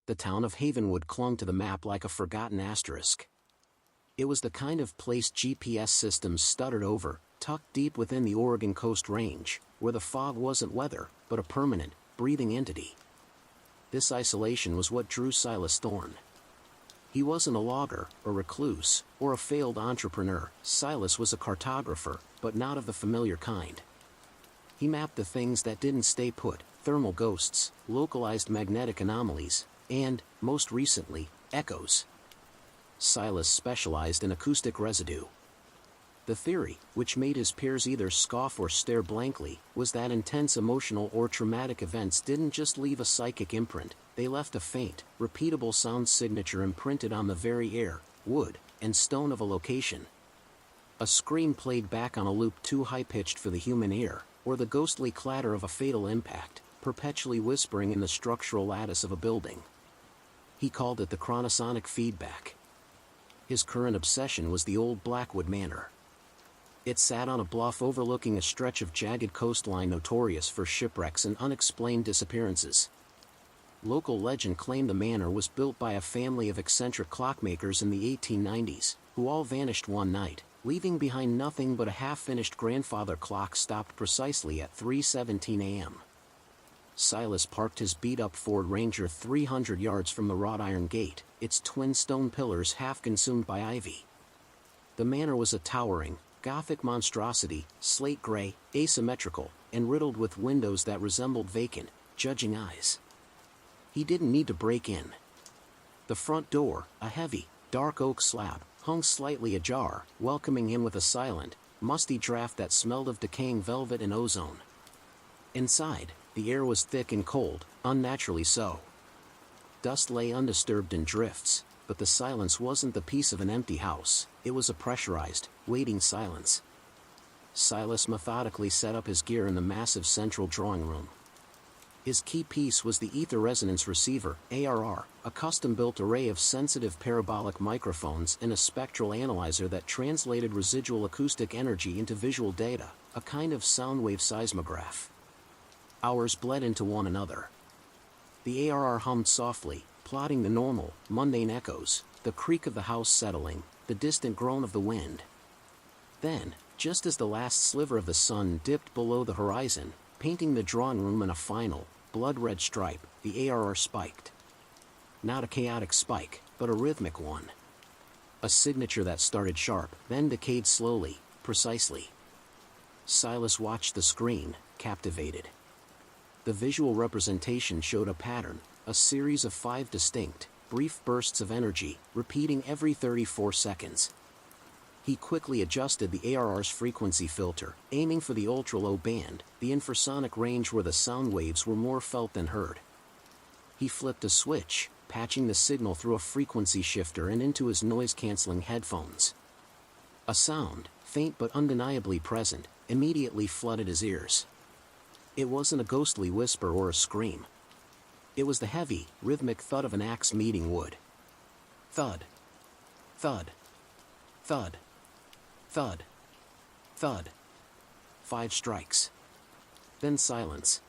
The town of Havenwood clung to the map like a forgotten asterisk. It was the kind of place GPS systems stuttered over, tucked deep within the Oregon Coast Range, where the fog wasn't weather, but a permanent, breathing entity. This isolation was what drew Silas Thorne. He wasn't a logger, a recluse, or a failed entrepreneur. Silas was a cartographer, but not of the familiar kind. He mapped the things that didn't stay put: thermal ghosts, localized magnetic anomalies, and, most recently, echoes. Silas specialized in acoustic residue. The theory, which made his peers either scoff or stare blankly, was that intense emotional or traumatic events didn't just leave a psychic imprint, they left a faint, repeatable sound signature imprinted on the very air, wood, and stone of a location. A scream played back on a loop too high-pitched for the human ear, or the ghostly clatter of a fatal impact, perpetually whispering in the structural lattice of a building. He called it the chronosonic feedback. His current obsession was the old Blackwood Manor. It sat on a bluff overlooking a stretch of jagged coastline notorious for shipwrecks and unexplained disappearances. Local legend claimed the manor was built by a family of eccentric clockmakers in the 1890s, who all vanished one night, leaving behind nothing but a half-finished grandfather clock stopped precisely at 3:17 a.m. Silas parked his beat-up Ford Ranger 300 yards from the wrought iron gate, its twin stone pillars half consumed by ivy. The manor was a towering, Gothic monstrosity, slate-gray, asymmetrical, and riddled with windows that resembled vacant, judging eyes. He didn't need to break in. The front door, a heavy, dark oak slab, hung slightly ajar, welcoming him with a silent, musty draft that smelled of decaying velvet and ozone. Inside, the air was thick and cold, unnaturally so. Dust lay undisturbed in drifts, but the silence wasn't the peace of an empty house, it was a pressurized, waiting silence. Silas methodically set up his gear in the massive central drawing room. His key piece was the ether resonance receiver, ARR, a custom-built array of sensitive parabolic microphones and a spectral analyzer that translated residual acoustic energy into visual data, a kind of sound wave seismograph. Hours bled into one another. The ARR hummed softly, plotting the normal, mundane echoes, the creak of the house settling, the distant groan of the wind. Then, just as the last sliver of the sun dipped below the horizon, painting the drawing room in a final, blood-red stripe, the ARR spiked. Not a chaotic spike, but a rhythmic one. A signature that started sharp, then decayed slowly, precisely. Silas watched the screen, captivated. The visual representation showed a pattern, a series of 5 distinct, brief bursts of energy, repeating every 34 seconds. He quickly adjusted the ARR's frequency filter, aiming for the ultra-low band, the infrasonic range where the sound waves were more felt than heard. He flipped a switch, patching the signal through a frequency shifter and into his noise-canceling headphones. A sound, faint but undeniably present, immediately flooded his ears. It wasn't a ghostly whisper or a scream. It was the heavy, rhythmic thud of an axe meeting wood. Thud. Thud. Thud. Thud. Thud. 5 strikes. Then silence.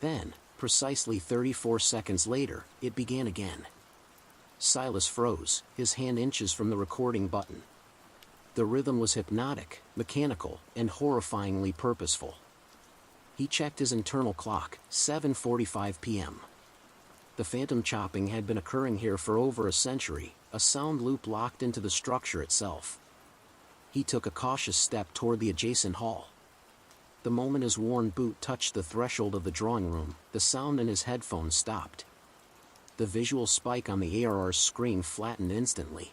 Then, precisely 34 seconds later, it began again. Silas froze, his hand inches from the recording button. The rhythm was hypnotic, mechanical, and horrifyingly purposeful. He checked his internal clock, 7:45 p.m. The phantom chopping had been occurring here for over a century, a sound loop locked into the structure itself. He took a cautious step toward the adjacent hall. The moment his worn boot touched the threshold of the drawing room, the sound in his headphones stopped. The visual spike on the ARR's screen flattened instantly.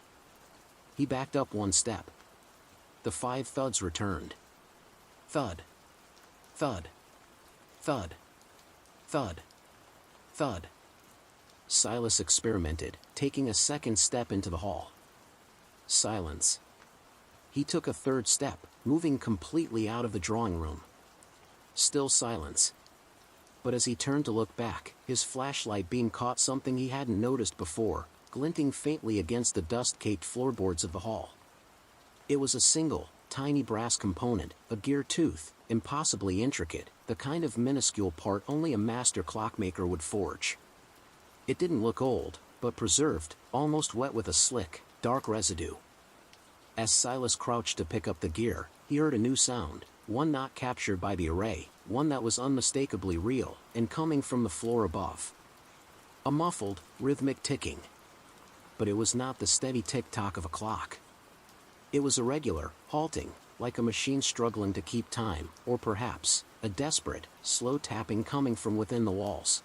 He backed up one step. The 5 thuds returned. Thud. Thud. Thud. Thud. Thud. Silas experimented, taking a second step into the hall. Silence. He took a third step, moving completely out of the drawing room. Still silence. But as he turned to look back, his flashlight beam caught something he hadn't noticed before, glinting faintly against the dust-caked floorboards of the hall. It was a single, tiny brass component, a gear tooth, impossibly intricate, the kind of minuscule part only a master clockmaker would forge. It didn't look old, but preserved, almost wet with a slick, dark residue. As Silas crouched to pick up the gear, he heard a new sound, one not captured by the array, one that was unmistakably real, and coming from the floor above. A muffled, rhythmic ticking. But it was not the steady tick-tock of a clock. It was irregular, halting, like a machine struggling to keep time, or perhaps, a desperate, slow tapping coming from within the walls.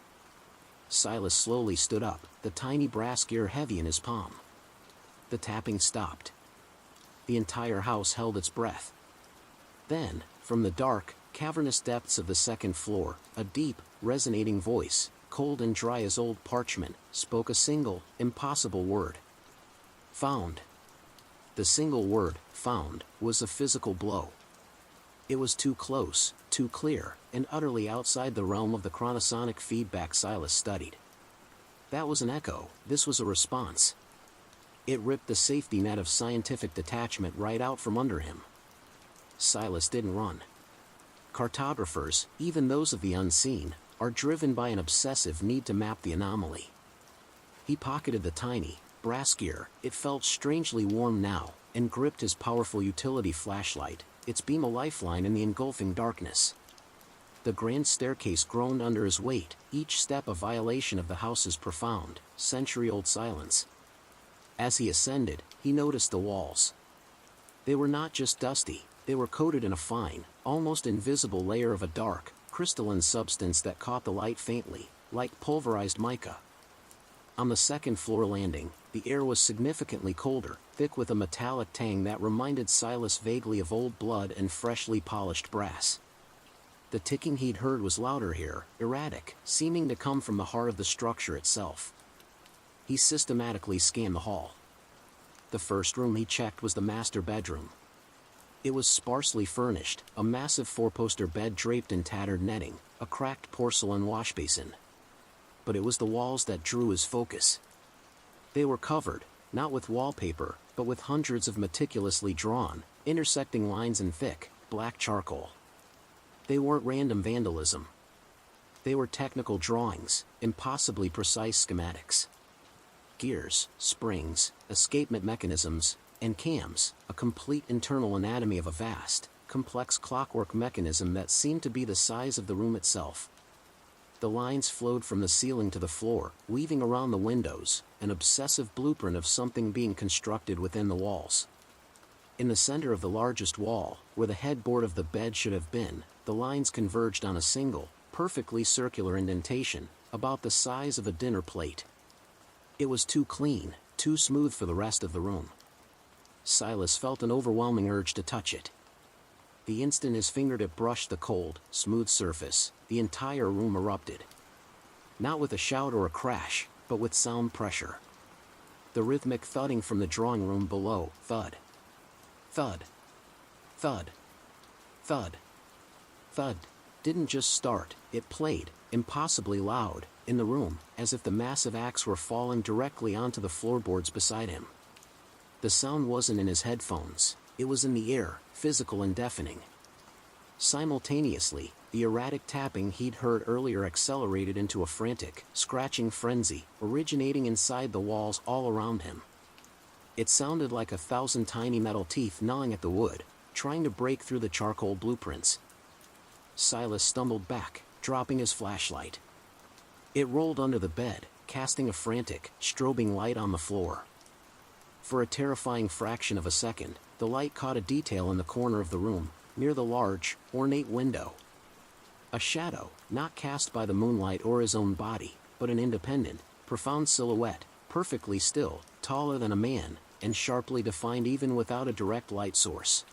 Silas slowly stood up, the tiny brass gear heavy in his palm. The tapping stopped. The entire house held its breath. Then, from the dark, cavernous depths of the second floor, a deep, resonating voice, cold and dry as old parchment, spoke a single, impossible word. Found. The single word, found, was a physical blow. It was too close, too clear, and utterly outside the realm of the chronosonic feedback Silas studied. That was an echo, this was a response. It ripped the safety net of scientific detachment right out from under him. Silas didn't run. Cartographers, even those of the unseen, are driven by an obsessive need to map the anomaly. He pocketed the tiny, brass gear, it felt strangely warm now, and gripped his powerful utility flashlight, its beam a lifeline in the engulfing darkness. The grand staircase groaned under his weight, each step a violation of the house's profound, century-old silence. As he ascended, he noticed the walls. They were not just dusty, they were coated in a fine, almost invisible layer of a dark, crystalline substance that caught the light faintly, like pulverized mica. On the second-floor landing, the air was significantly colder, thick with a metallic tang that reminded Silas vaguely of old blood and freshly polished brass. The ticking he'd heard was louder here, erratic, seeming to come from the heart of the structure itself. He systematically scanned the hall. The first room he checked was the master bedroom. It was sparsely furnished, a massive four-poster bed draped in tattered netting, a cracked porcelain washbasin. But it was the walls that drew his focus. They were covered, not with wallpaper, but with hundreds of meticulously drawn, intersecting lines in thick, black charcoal. They weren't random vandalism. They were technical drawings, impossibly precise schematics. Gears, springs, escapement mechanisms, and cams, a complete internal anatomy of a vast, complex clockwork mechanism that seemed to be the size of the room itself. The lines flowed from the ceiling to the floor, weaving around the windows, an obsessive blueprint of something being constructed within the walls. In the center of the largest wall, where the headboard of the bed should have been, the lines converged on a single, perfectly circular indentation, about the size of a dinner plate. It was too clean, too smooth for the rest of the room. Silas felt an overwhelming urge to touch it. The instant his fingertip brushed the cold, smooth surface, the entire room erupted. Not with a shout or a crash, but with sound pressure. The rhythmic thudding from the drawing room below, thud. Thud. Thud. Thud. Thud. Didn't just start, it played, impossibly loud, in the room, as if the massive axe were falling directly onto the floorboards beside him. The sound wasn't in his headphones, it was in the air, physical and deafening. Simultaneously, the erratic tapping he'd heard earlier accelerated into a frantic, scratching frenzy, originating inside the walls all around him. It sounded like 1,000 tiny metal teeth gnawing at the wood, trying to break through the charcoal blueprints. Silas stumbled back, dropping his flashlight. It rolled under the bed, casting a frantic, strobing light on the floor. For a terrifying fraction of a second, the light caught a detail in the corner of the room, near the large, ornate window. A shadow, not cast by the moonlight or his own body, but an independent, profound silhouette, perfectly still, taller than a man, and sharply defined even without a direct light source.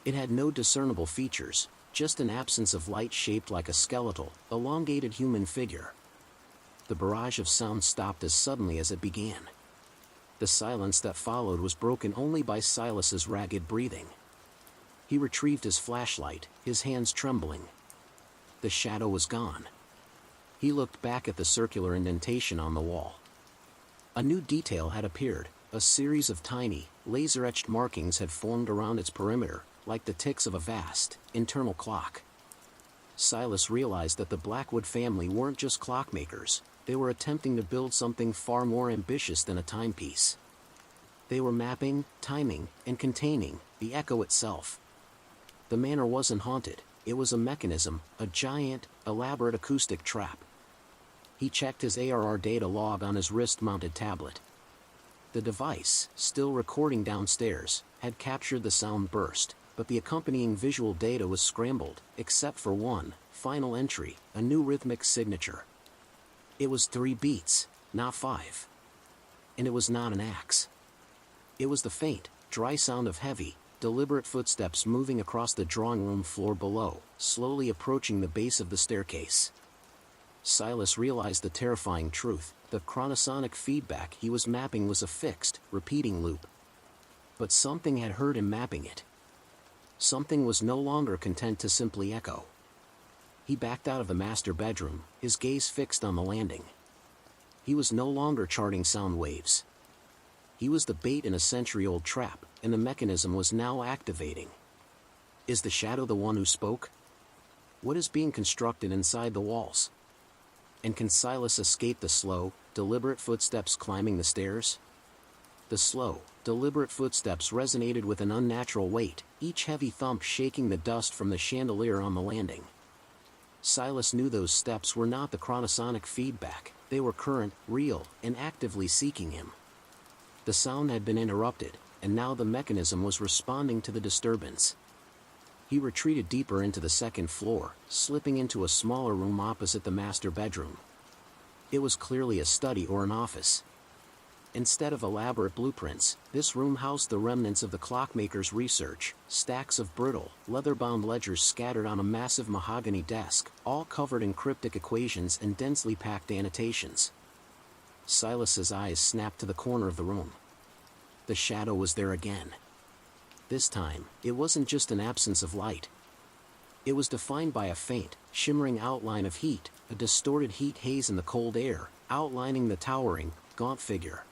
It had no discernible features, just an absence of light shaped like a skeletal, elongated human figure. The barrage of sound stopped as suddenly as it began. The silence that followed was broken only by Silas's ragged breathing. He retrieved his flashlight, his hands trembling. The shadow was gone. He looked back at the circular indentation on the wall. A new detail had appeared, a series of tiny, laser-etched markings had formed around its perimeter, like the ticks of a vast, internal clock. Silas realized that the Blackwood family weren't just clockmakers, They were attempting to build something far more ambitious than a timepiece. They were mapping, timing, and containing the echo itself. The manor wasn't haunted, it was a mechanism, a giant, elaborate acoustic trap. He checked his ARR data log on his wrist-mounted tablet. The device, still recording downstairs, had captured the sound burst, but the accompanying visual data was scrambled, except for one final entry, a new rhythmic signature. It was 3 beats, not 5. And it was not an axe. It was the faint, dry sound of heavy, deliberate footsteps moving across the drawing room floor below, slowly approaching the base of the staircase. Silas realized the terrifying truth. The chronosonic feedback he was mapping was a fixed, repeating loop. But something had heard him mapping it. Something was no longer content to simply echo. He backed out of the master bedroom, his gaze fixed on the landing. He was no longer charting sound waves. He was the bait in a century-old trap, and the mechanism was now activating. Is the shadow the one who spoke? What is being constructed inside the walls? And can Silas escape the slow, deliberate footsteps climbing the stairs? The slow, deliberate footsteps resonated with an unnatural weight, each heavy thump shaking the dust from the chandelier on the landing. Silas knew those steps were not the chronosonic feedback, they were current, real, and actively seeking him. The sound had been interrupted, and now the mechanism was responding to the disturbance. He retreated deeper into the second floor, slipping into a smaller room opposite the master bedroom. It was clearly a study or an office. Instead of elaborate blueprints, this room housed the remnants of the clockmaker's research, stacks of brittle, leather-bound ledgers scattered on a massive mahogany desk, all covered in cryptic equations and densely packed annotations. Silas's eyes snapped to the corner of the room. The shadow was there again. This time, it wasn't just an absence of light. It was defined by a faint, shimmering outline of heat, a distorted heat haze in the cold air, outlining the towering, gaunt figure.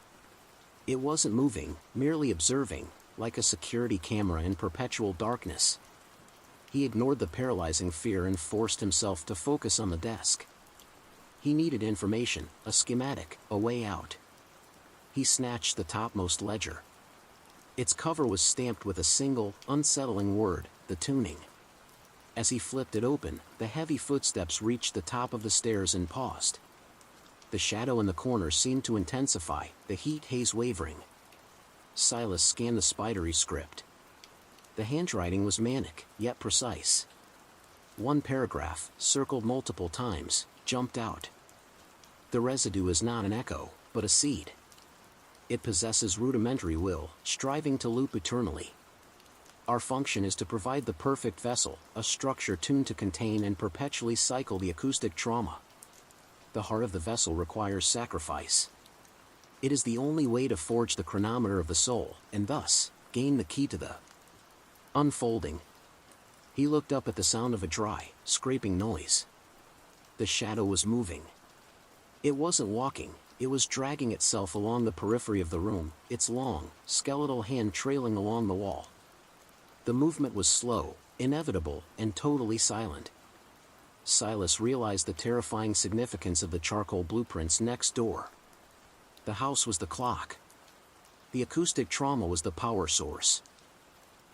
It wasn't moving, merely observing, like a security camera in perpetual darkness. He ignored the paralyzing fear and forced himself to focus on the desk. He needed information, a schematic, a way out. He snatched the topmost ledger. Its cover was stamped with a single, unsettling word, the tuning. As he flipped it open, the heavy footsteps reached the top of the stairs and paused. The shadow in the corner seemed to intensify, the heat haze wavering. Silas scanned the spidery script. The handwriting was manic, yet precise. One paragraph, circled multiple times, jumped out. The residue is not an echo, but a seed. It possesses rudimentary will, striving to loop eternally. Our function is to provide the perfect vessel, a structure tuned to contain and perpetually cycle the acoustic trauma. The heart of the vessel requires sacrifice. It is the only way to forge the chronometer of the soul, and thus, gain the key to the unfolding. He looked up at the sound of a dry, scraping noise. The shadow was moving. It wasn't walking, it was dragging itself along the periphery of the room, its long, skeletal hand trailing along the wall. The movement was slow, inevitable, and totally silent. Silas realized the terrifying significance of the charcoal blueprints next door. The house was the clock. The acoustic trauma was the power source.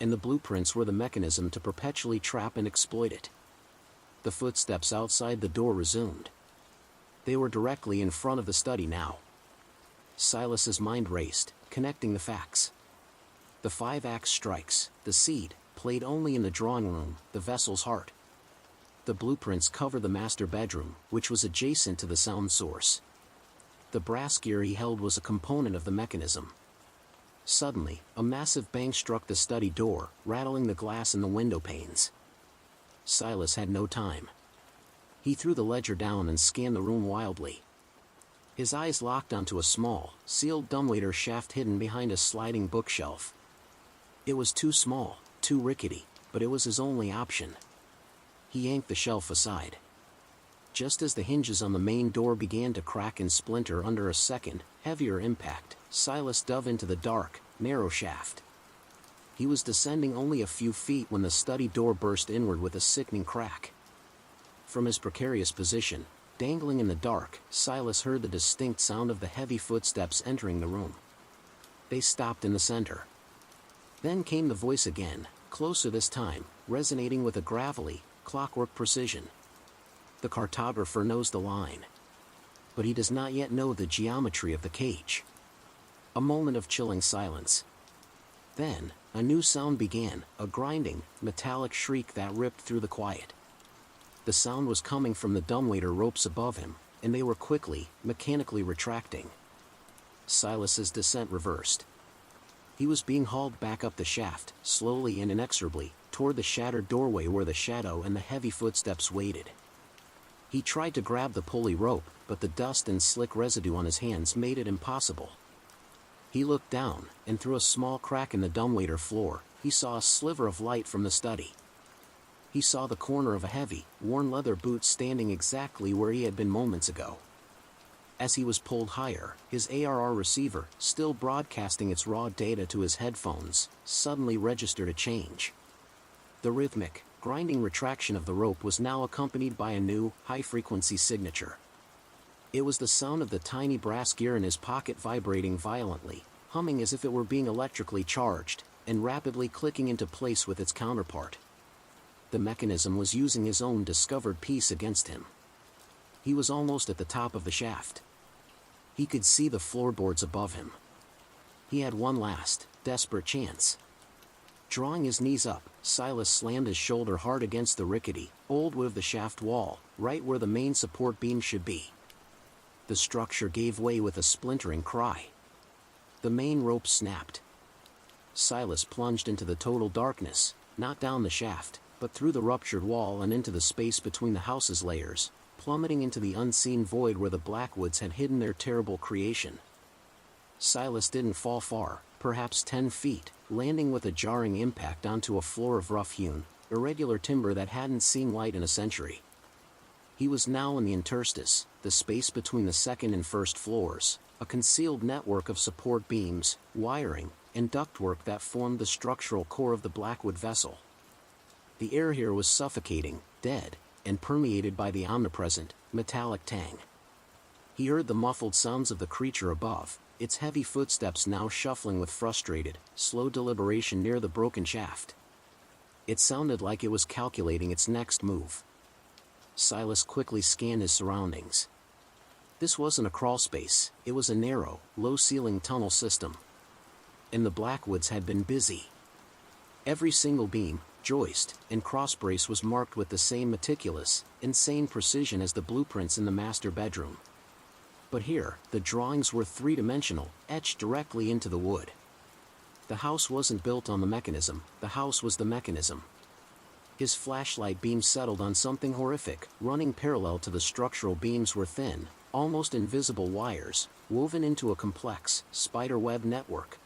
And the blueprints were the mechanism to perpetually trap and exploit it. The footsteps outside the door resumed. They were directly in front of the study now. Silas's mind raced, connecting the facts. The 5 axe strikes, the seed, played only in the drawing room, the vessel's heart. The blueprints cover the master bedroom, which was adjacent to the sound source. The brass gear he held was a component of the mechanism. Suddenly, a massive bang struck the study door, rattling the glass in the window panes. Silas had no time. He threw the ledger down and scanned the room wildly. His eyes locked onto a small, sealed dumbwaiter shaft hidden behind a sliding bookshelf. It was too small, too rickety, but it was his only option. He yanked the shelf aside. Just as the hinges on the main door began to crack and splinter under a second, heavier impact, Silas dove into the dark, narrow shaft. He was descending only a few feet when the study door burst inward with a sickening crack. From his precarious position, Dangling in the dark, Silas heard the distinct sound of the heavy footsteps entering the room. They stopped in the center. Then came the voice again, closer this time, resonating with a gravelly, clockwork precision. The cartographer knows the line. But he does not yet know the geometry of the cage. A moment of chilling silence. Then, a new sound began, a grinding, metallic shriek that ripped through the quiet. The sound was coming from the dumbwaiter ropes above him, and they were quickly, mechanically retracting. Silas's descent reversed. He was being hauled back up the shaft, slowly and inexorably, toward the shattered doorway where the shadow and the heavy footsteps waited. He tried to grab the pulley rope, but the dust and slick residue on his hands made it impossible. He looked down, and through a small crack in the dumbwaiter floor, he saw a sliver of light from the study. He saw the corner of a heavy, worn leather boot standing exactly where he had been moments ago. As he was pulled higher, his ARR receiver, still broadcasting its raw data to his headphones, suddenly registered a change. The rhythmic, grinding retraction of the rope was now accompanied by a new, high-frequency signature. It was the sound of the tiny brass gear in his pocket vibrating violently, humming as if it were being electrically charged, and rapidly clicking into place with its counterpart. The mechanism was using his own discovered piece against him. He was almost at the top of the shaft. He could see the floorboards above him. He had one last, desperate chance. Drawing his knees up, Silas slammed his shoulder hard against the rickety, old wood of the shaft wall, right where the main support beam should be. The structure gave way with a splintering cry. The main rope snapped. Silas plunged into the total darkness, not down the shaft, but through the ruptured wall and into the space between the house's layers, plummeting into the unseen void where the Blackwoods had hidden their terrible creation. Silas didn't fall far, perhaps 10 feet, landing with a jarring impact onto a floor of rough-hewn, irregular timber that hadn't seen light in a century. He was now in the interstice, the space between the second and first floors, a concealed network of support beams, wiring, and ductwork that formed the structural core of the Blackwood vessel. The air here was suffocating, dead, and permeated by the omnipresent, metallic tang. He heard the muffled sounds of the creature above, its heavy footsteps now shuffling with frustrated, slow deliberation near the broken shaft. It sounded like it was calculating its next move. Silas quickly scanned his surroundings. This wasn't a crawlspace, it was a narrow, low-ceiling tunnel system. And the Blackwoods had been busy. Every single beam, joist, and crossbrace was marked with the same meticulous, insane precision as the blueprints in the master bedroom. But here, the drawings were three-dimensional, etched directly into the wood. The house wasn't built on the mechanism, the house was the mechanism. His flashlight beam settled on something horrific. Running parallel to the structural beams were thin, almost invisible wires, woven into a complex, spider-web network.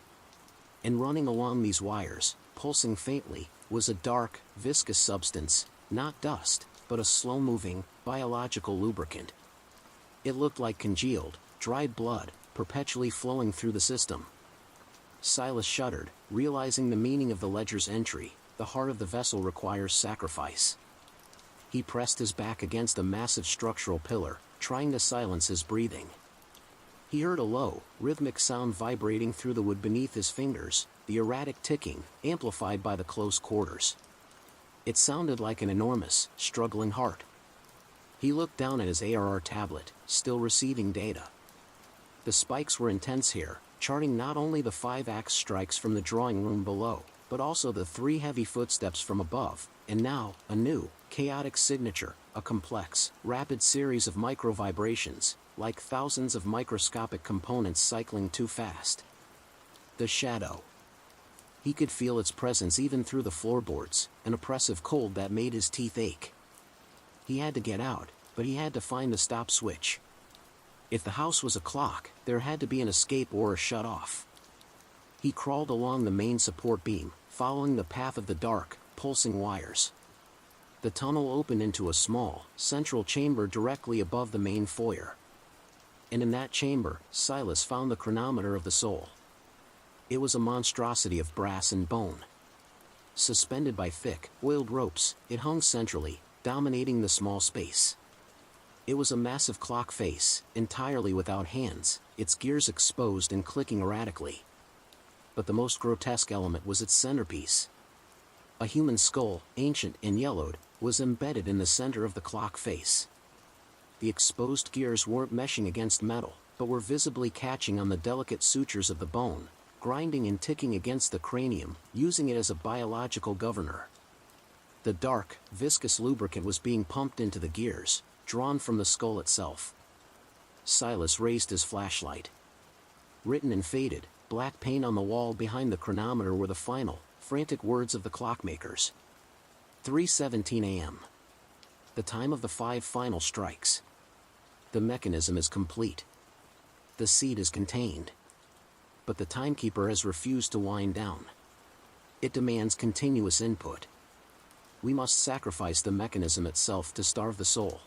And running along these wires, pulsing faintly, was a dark, viscous substance, not dust, but a slow-moving, biological lubricant. It looked like congealed, dried blood, perpetually flowing through the system. Silas shuddered, realizing the meaning of the ledger's entry: the heart of the vessel requires sacrifice. He pressed his back against a massive structural pillar, trying to silence his breathing. He heard a low, rhythmic sound vibrating through the wood beneath his fingers, the erratic ticking, amplified by the close quarters. It sounded like an enormous, struggling heart. He looked down at his ARR tablet, still receiving data. The spikes were intense here, charting not only the 5-axe strikes from the drawing room below, but also the 3 heavy footsteps from above, and now, a new, chaotic signature, a complex, rapid series of micro-vibrations, like thousands of microscopic components cycling too fast. The shadow. He could feel its presence even through the floorboards, an oppressive cold that made his teeth ache. He had to get out, but he had to find the stop switch. If the house was a clock, there had to be an escape or a shut-off. He crawled along the main support beam, following the path of the dark, pulsing wires. The tunnel opened into a small, central chamber directly above the main foyer. And in that chamber, Silas found the chronometer of the soul. It was a monstrosity of brass and bone. Suspended by thick, oiled ropes, it hung centrally, dominating the small space. It was a massive clock face, entirely without hands, its gears exposed and clicking erratically. But the most grotesque element was its centerpiece. A human skull, ancient and yellowed, was embedded in the center of the clock face. The exposed gears weren't meshing against metal, but were visibly catching on the delicate sutures of the bone, grinding and ticking against the cranium, using it as a biological governor. The dark, viscous lubricant was being pumped into the gears, drawn from the skull itself. Silas raised his flashlight. Written in faded, black paint on the wall behind the chronometer were the final, frantic words of the clockmakers. 3:17 a.m. The time of the 5 final strikes. The mechanism is complete. The seed is contained. But the timekeeper has refused to wind down. It demands continuous input. We must sacrifice the mechanism itself to starve the soul.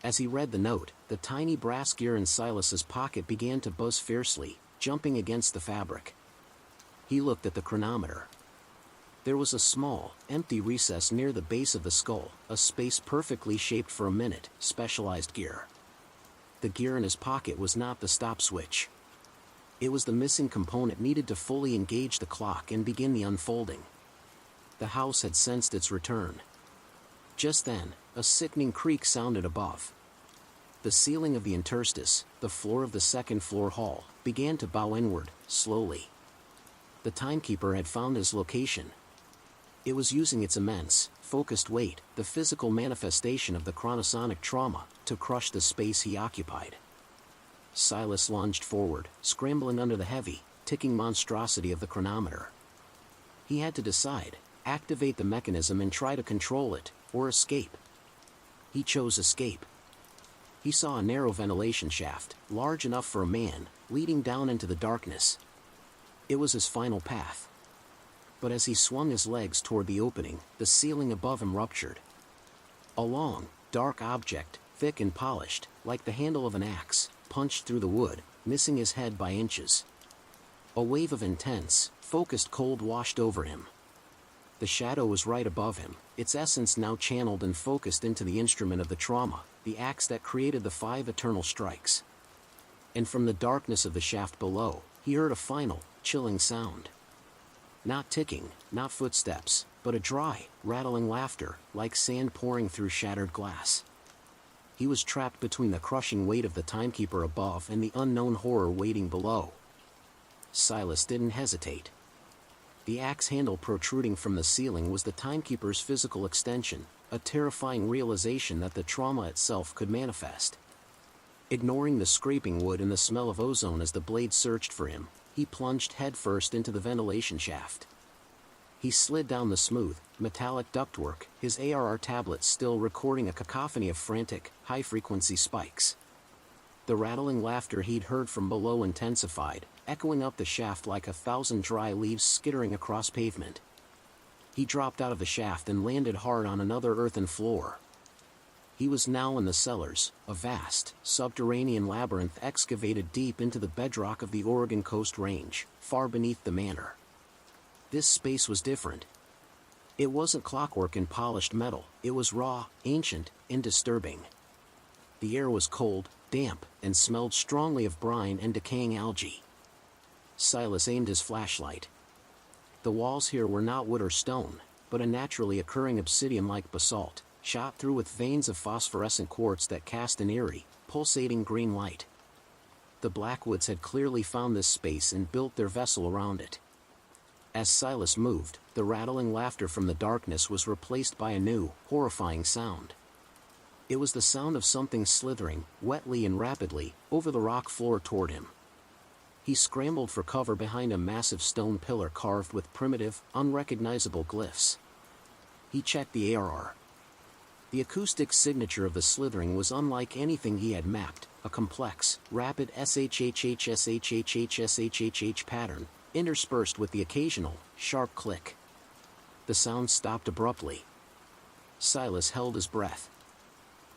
As he read the note, the tiny brass gear in Silas's pocket began to buzz fiercely, jumping against the fabric. He looked at the chronometer. There was a small, empty recess near the base of the skull, a space perfectly shaped for a minute, specialized gear. The gear in his pocket was not the stop switch. It was the missing component needed to fully engage the clock and begin the unfolding. The house had sensed its return. Just then, a sickening creak sounded above. The ceiling of the interstice, the floor of the second-floor hall, began to bow inward, slowly. The timekeeper had found his location. It was using its immense, focused weight, the physical manifestation of the chronosonic trauma, to crush the space he occupied. Silas lunged forward, scrambling under the heavy, ticking monstrosity of the chronometer. He had to decide, activate the mechanism and try to control it, or escape. He chose escape. He saw a narrow ventilation shaft, large enough for a man, leading down into the darkness. It was his final path. But as he swung his legs toward the opening, the ceiling above him ruptured. A long, dark object, thick and polished, like the handle of an axe, punched through the wood, missing his head by inches. A wave of intense, focused cold washed over him. The shadow was right above him, its essence now channeled and focused into the instrument of the trauma, the axe that created the 5 eternal strikes. And from the darkness of the shaft below, he heard a final, chilling sound. Not ticking, not footsteps, but a dry, rattling laughter, like sand pouring through shattered glass. He was trapped between the crushing weight of the timekeeper above and the unknown horror waiting below. Silas didn't hesitate. The axe handle protruding from the ceiling was the timekeeper's physical extension, a terrifying realization that the trauma itself could manifest. Ignoring the scraping wood and the smell of ozone as the blade searched for him, he plunged headfirst into the ventilation shaft. He slid down the smooth, metallic ductwork, his ARR tablet still recording a cacophony of frantic, high-frequency spikes. The rattling laughter he'd heard from below intensified, echoing up the shaft like 1,000 dry leaves skittering across pavement. He dropped out of the shaft and landed hard on another earthen floor. He was now in the cellars, a vast, subterranean labyrinth excavated deep into the bedrock of the Oregon Coast Range, far beneath the manor. This space was different. It wasn't clockwork and polished metal, it was raw, ancient, and disturbing. The air was cold, damp, and smelled strongly of brine and decaying algae. Silas aimed his flashlight. The walls here were not wood or stone, but a naturally occurring obsidian-like basalt, shot through with veins of phosphorescent quartz that cast an eerie, pulsating green light. The Blackwoods had clearly found this space and built their vessel around it. As Silas moved, the rattling laughter from the darkness was replaced by a new, horrifying sound. It was the sound of something slithering, wetly and rapidly, over the rock floor toward him. He scrambled for cover behind a massive stone pillar carved with primitive, unrecognizable glyphs. He checked the ARR. The acoustic signature of the slithering was unlike anything he had mapped, a complex, rapid SHHH-SHHH-SHHH pattern, interspersed with the occasional, sharp click. The sound stopped abruptly. Silas held his breath.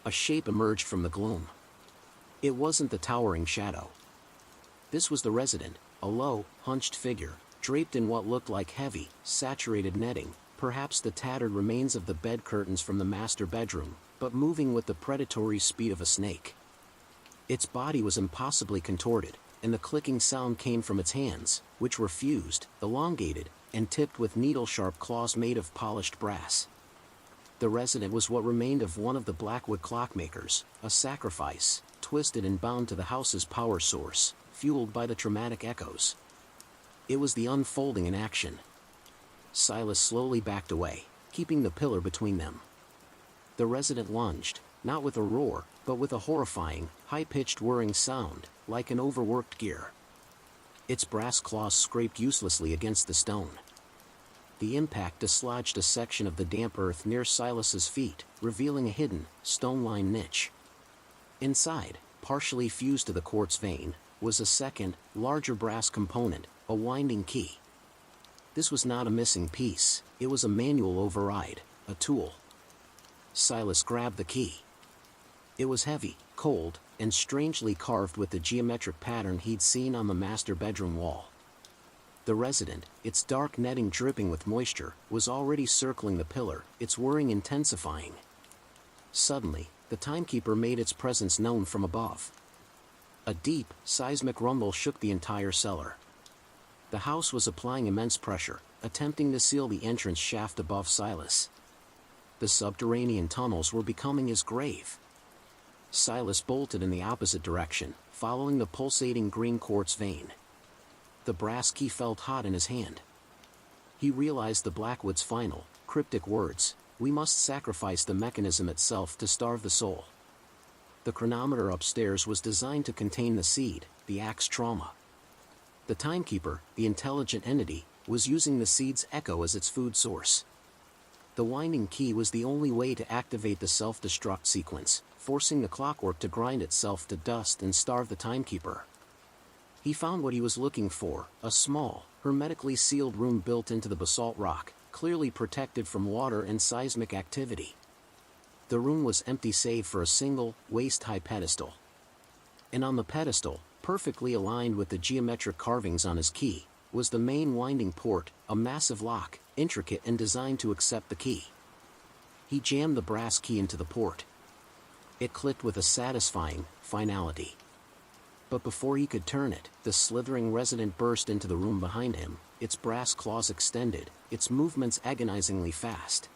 A shape emerged from the gloom. It wasn't the towering shadow. This was the resident, a low, hunched figure, draped in what looked like heavy, saturated netting, perhaps the tattered remains of the bed curtains from the master bedroom, but moving with the predatory speed of a snake. Its body was impossibly contorted, and the clicking sound came from its hands, which were fused, elongated, and tipped with needle-sharp claws made of polished brass. The resident was what remained of one of the Blackwood clockmakers, a sacrifice, twisted and bound to the house's power source, fueled by the traumatic echoes. It was the unfolding in action. Silas slowly backed away, keeping the pillar between them. The resident lunged, not with a roar, but with a horrifying, high-pitched whirring sound, like an overworked gear. Its brass claws scraped uselessly against the stone. The impact dislodged a section of the damp earth near Silas's feet, revealing a hidden, stone-lined niche. Inside, partially fused to the quartz vein, was a second, larger brass component, a winding key. This was not a missing piece, it was a manual override, a tool. Silas grabbed the key. It was heavy, cold, and strangely carved with the geometric pattern he'd seen on the master bedroom wall. The resident, its dark netting dripping with moisture, was already circling the pillar, its whirring intensifying. Suddenly, the timekeeper made its presence known from above. A deep, seismic rumble shook the entire cellar. The house was applying immense pressure, attempting to seal the entrance shaft above Silas. The subterranean tunnels were becoming his grave. Silas bolted in the opposite direction, following the pulsating green quartz vein. The brass key felt hot in his hand. He realized the Blackwood's final, cryptic words: "We must sacrifice the mechanism itself to starve the soul." The chronometer upstairs was designed to contain the seed, the axe trauma. The timekeeper, the intelligent entity, was using the seed's echo as its food source. The winding key was the only way to activate the self-destruct sequence, forcing the clockwork to grind itself to dust and starve the timekeeper. He found what he was looking for, a small, hermetically sealed room built into the basalt rock, clearly protected from water and seismic activity. The room was empty save for a single, waist-high pedestal. And on the pedestal, perfectly aligned with the geometric carvings on his key, was the main winding port, a massive lock, intricate and designed to accept the key. He jammed the brass key into the port. It clicked with a satisfying finality. But before he could turn it, the slithering resident burst into the room behind him, its brass claws extended, its movements agonizingly fast.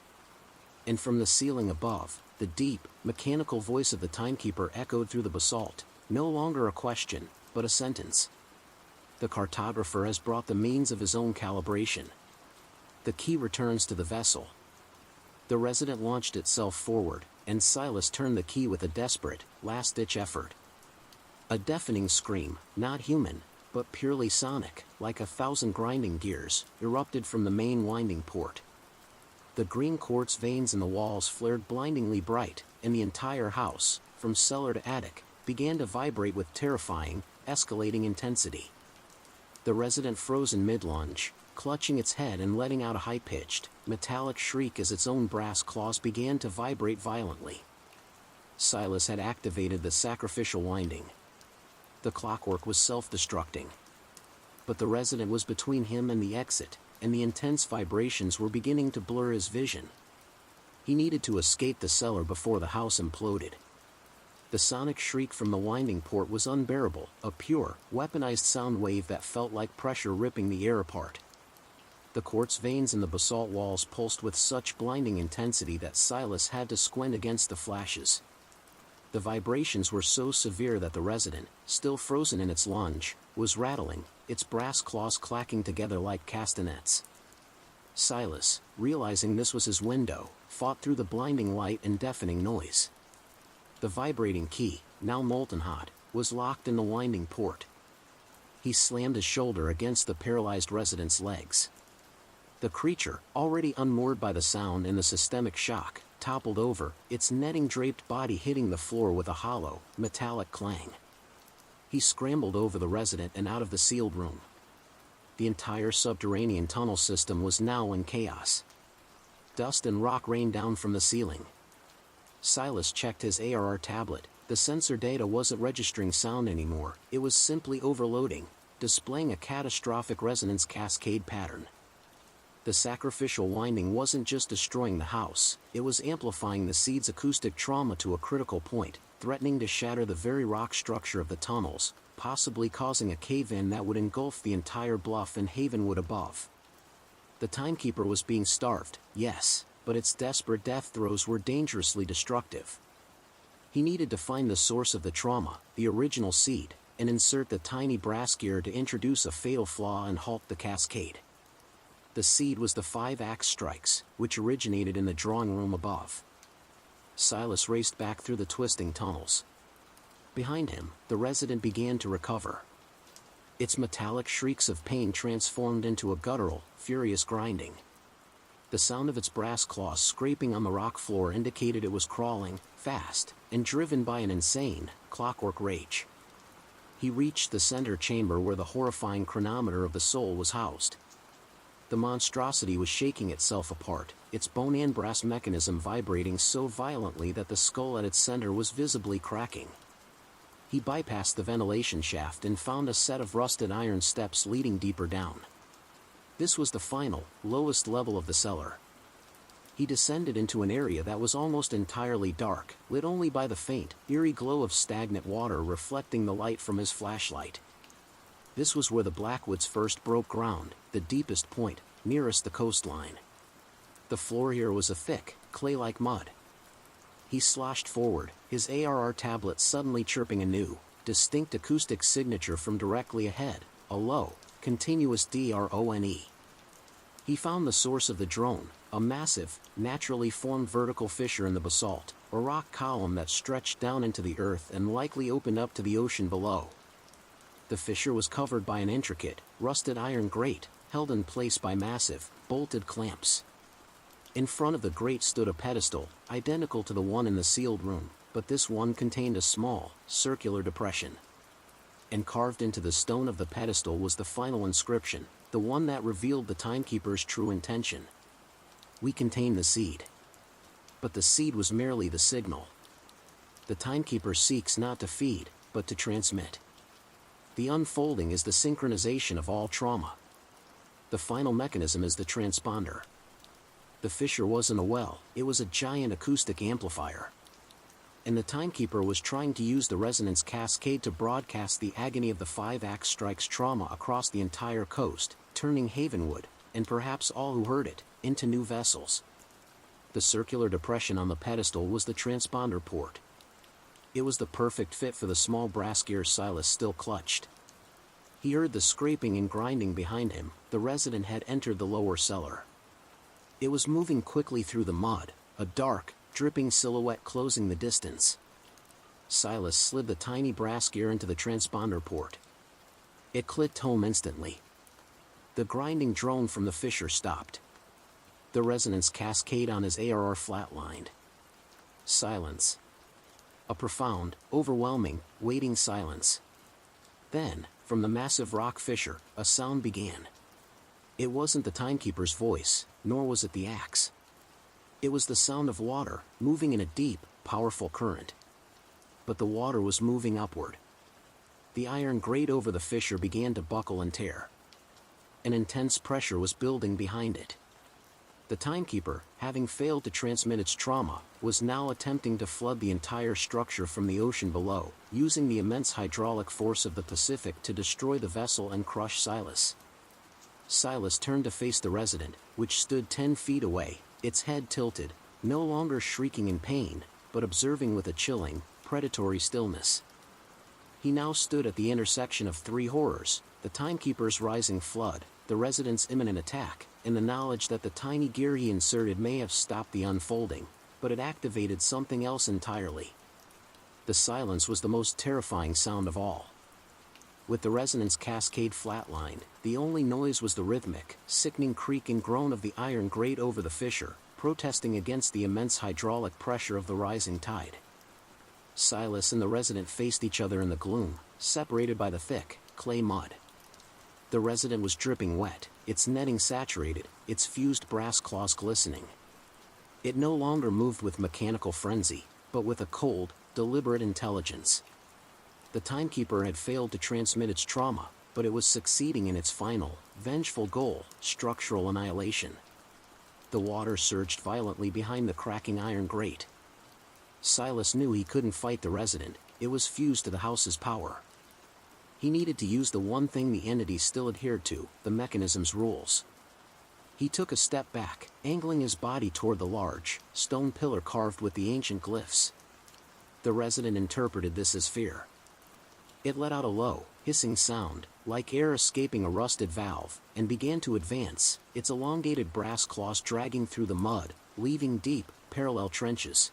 And from the ceiling above, the deep, mechanical voice of the timekeeper echoed through the basalt, no longer a question, but a sentence. The cartographer has brought the means of his own calibration. The key returns to the vessel. The resident launched itself forward, and Silas turned the key with a desperate, last-ditch effort. A deafening scream, not human, but purely sonic, like 1,000 grinding gears, erupted from the main winding port. The green quartz veins in the walls flared blindingly bright, and the entire house, from cellar to attic, began to vibrate with terrifying, escalating intensity. The resident froze in mid-lunge, clutching its head and letting out a high-pitched, metallic shriek as its own brass claws began to vibrate violently. Silas had activated the sacrificial winding. The clockwork was self-destructing. But the resident was between him and the exit, and the intense vibrations were beginning to blur his vision. He needed to escape the cellar before the house imploded. The sonic shriek from the winding port was unbearable, a pure, weaponized sound wave that felt like pressure ripping the air apart. The quartz veins in the basalt walls pulsed with such blinding intensity that Silas had to squint against the flashes. The vibrations were so severe that the resident, still frozen in its lunge, was rattling, its brass claws clacking together like castanets. Silas, realizing this was his window, fought through the blinding light and deafening noise. The vibrating key, now molten hot, was locked in the winding port. He slammed his shoulder against the paralyzed resident's legs. The creature, already unmoored by the sound and the systemic shock, toppled over, its netting-draped body hitting the floor with a hollow, metallic clang. He scrambled over the resident and out of the sealed room. The entire subterranean tunnel system was now in chaos. Dust and rock rained down from the ceiling. Silas checked his ARR tablet. The sensor data wasn't registering sound anymore, it was simply overloading, displaying a catastrophic resonance cascade pattern. The sacrificial winding wasn't just destroying the house, it was amplifying the seed's acoustic trauma to a critical point, threatening to shatter the very rock structure of the tunnels, possibly causing a cave-in that would engulf the entire bluff and Havenwood above. The timekeeper was being starved, yes, but its desperate death throes were dangerously destructive. He needed to find the source of the trauma, the original seed, and insert the tiny brass gear to introduce a fatal flaw and halt the cascade. The seed was the 5 axe strikes, which originated in the drawing room above. Silas raced back through the twisting tunnels. Behind him, the resident began to recover. Its metallic shrieks of pain transformed into a guttural, furious grinding. The sound of its brass claws scraping on the rock floor indicated it was crawling, fast, and driven by an insane, clockwork rage. He reached the center chamber where the horrifying chronometer of the soul was housed. The monstrosity was shaking itself apart, its bone and brass mechanism vibrating so violently that the skull at its center was visibly cracking. He bypassed the ventilation shaft and found a set of rusted iron steps leading deeper down. This was the final, lowest level of the cellar. He descended into an area that was almost entirely dark, lit only by the faint, eerie glow of stagnant water reflecting the light from his flashlight. This was where the Blackwoods first broke ground, the deepest point, nearest the coastline. The floor here was a thick, clay-like mud. He sloshed forward, his ARR tablet suddenly chirping a new, distinct acoustic signature from directly ahead, a low, continuous drone. He found the source of the drone, a massive, naturally formed vertical fissure in the basalt, a rock column that stretched down into the earth and likely opened up to the ocean below. The fissure was covered by an intricate, rusted iron grate, held in place by massive, bolted clamps. In front of the grate stood a pedestal, identical to the one in the sealed room, but this one contained a small, circular depression. And carved into the stone of the pedestal was the final inscription, the one that revealed the timekeeper's true intention. We contain the seed. But the seed was merely the signal. The timekeeper seeks not to feed, but to transmit. The unfolding is the synchronization of all trauma. The final mechanism is the transponder. The fissure wasn't a well, it was a giant acoustic amplifier. And the timekeeper was trying to use the resonance cascade to broadcast the agony of the 5 axe strikes trauma across the entire coast, turning Havenwood, and perhaps all who heard it, into new vessels. The circular depression on the pedestal was the transponder port. It was the perfect fit for the small brass gear Silas still clutched. He heard the scraping and grinding behind him. The resident had entered the lower cellar. It was moving quickly through the mud, a dark, dripping silhouette closing the distance. Silas slid the tiny brass gear into the transponder port. It clicked home instantly. The grinding drone from the fissure stopped. The resonance cascade on his ARR flatlined. Silence. A profound, overwhelming, waiting silence. Then, from the massive rock fissure, a sound began. It wasn't the timekeeper's voice, nor was it the axe. It was the sound of water, moving in a deep, powerful current. But the water was moving upward. The iron grate over the fissure began to buckle and tear. An intense pressure was building behind it. The timekeeper, having failed to transmit its trauma, was now attempting to flood the entire structure from the ocean below, using the immense hydraulic force of the Pacific to destroy the vessel and crush Silas. Silas turned to face the resident, which stood 10 feet away, its head tilted, no longer shrieking in pain, but observing with a chilling, predatory stillness. He now stood at the intersection of 3 horrors: the timekeeper's rising flood, the resident's imminent attack, and the knowledge that the tiny gear he inserted may have stopped the unfolding, but it activated something else entirely. The silence was the most terrifying sound of all. With the resonance cascade flatlined, the only noise was the rhythmic, sickening creak and groan of the iron grate over the fissure, protesting against the immense hydraulic pressure of the rising tide. Silas and the resident faced each other in the gloom, separated by the thick, clay mud. The resident was dripping wet, its netting saturated, its fused brass claws glistening. It no longer moved with mechanical frenzy, but with a cold, deliberate intelligence. The timekeeper had failed to transmit its trauma, but it was succeeding in its final, vengeful goal, structural annihilation. The water surged violently behind the cracking iron grate. Silas knew he couldn't fight the resident, it was fused to the house's power. He needed to use the one thing the entity still adhered to, the mechanism's rules. He took a step back, angling his body toward the large, stone pillar carved with the ancient glyphs. The resident interpreted this as fear. It let out a low, hissing sound, like air escaping a rusted valve, and began to advance, its elongated brass claws dragging through the mud, leaving deep, parallel trenches.